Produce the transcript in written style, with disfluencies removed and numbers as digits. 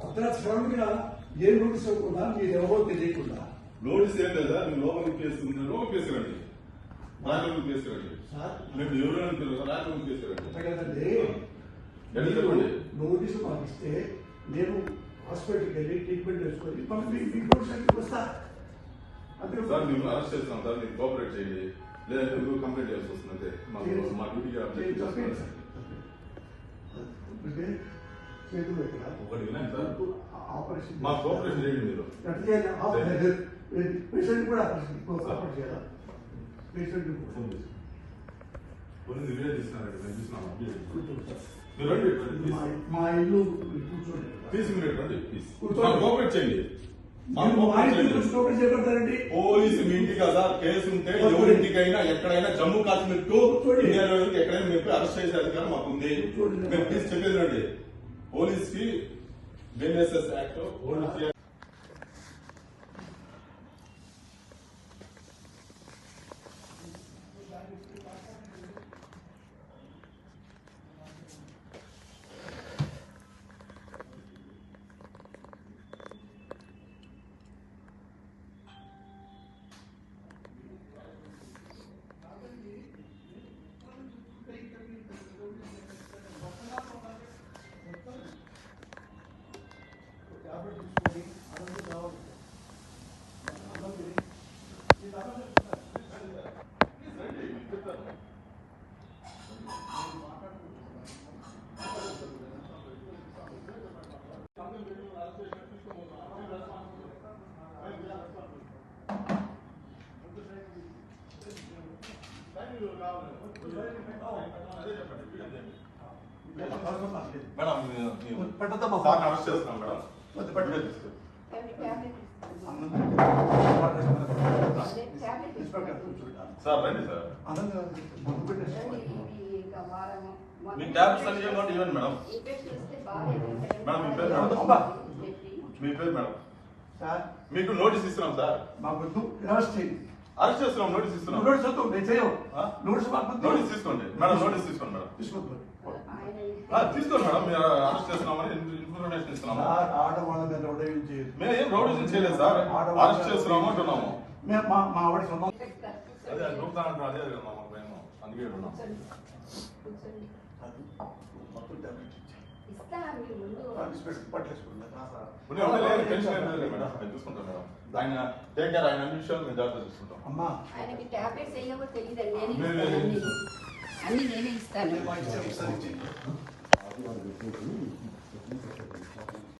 అర్ధరాత్రి ఏ నోటీస్ ఇవ్వకుండా మీరు ఎవరో తెలియకుండా నోటీస్ ఏం లేదా మీరు లోపలికి కేసుకున్నారో కేసురండి రాజలోకి కేసురండి మీరు ఎవరైనా రాజలోకి కేసురండి కదండి. నోటీసు మాకు ఇస్తే నేను హాస్పిటల్కి వెళ్ళి ట్రీట్మెంట్ వేసుకొని మీకు వస్తా అంతే సార్ మేము అరెస్ట్ చేస్తాం సార్ మీరు కోఆపరేట్ చేయండి లేదంటే మీరు కంప్లైంట్ చేయాల్సి వస్తుంది అంతే మా డ్యూటీకి చేతులు ఎక్కడ ఒకటి వినండి సార్ ఆపరేషన్ మా కోఆపరేషన్ చేయండి మీరు పేషెంట్ కూడా ఆపరేషన్ చేయాలా పేషెంట్ కొన్ని వీడియో తీస్తున్నారండి మేము చూసినాము మీరు రండి మా ఇల్లు కూర్చోండి తీసి మీరు రండి ప్లీజ్ కోఆపరేట్ చేయండి చేపడతారండి. పోలీసు మీ ఇంటి కదా కేసు ఉంటే ఎవరింటికైనా ఎక్కడైనా జమ్మూ కాశ్మీర్ టు ఇండియాలో ఎక్కడైనా మీరు అరెస్ట్ చేసే అధికారం మాకు ఉంది. మేము ప్లీజ్ చెప్పేది రండి పోలీస్ కి బిఎన్ఎస్ఎస్ యాక్ట్ అరెస్ట్ చేస్తున్నాం మేడం. సార్ రండి సార్ మీ ట్యాబ్లెట్స్ అన్ని ఇవ్వండి మేడం. మేడం మీ పేరు మేడం మీకు నోటీస్ ఇస్తున్నాం సార్. అరెస్ట్ చేస్తున్నాం నోటీస్ ఇస్తున్నాం. నోటీస్ తీసుకోండి మేడం. నోటీస్ తీసుకోండి మేడం. తీసుకోండి మేడం. మీరు అరెస్ట్ చేస్తున్నామని ఇన్ఫర్మేషన్ ఇస్తున్నాము. మేము ఏం రౌడీజం చేయలేదు సార్. అరెస్ట్ చేస్తున్నాము అంటున్నాము. అదే దొరుకుతానంటారు. అదే కదా మాకు భయం. అందుకే ఉన్నాం. టెన్షన్ ఏం లేదు మేడం. మేము చూసుకుంటాం మేడం. ఆయన టేక్ కేర్. ఆయన అన్ని విషయాలు మేము జాగ్రత్త చూసుకుంటాం. ఆయనకి టాబ్లెట్స్ వేయవో తెలియదండి. అన్ని నేనే ఇస్తాను.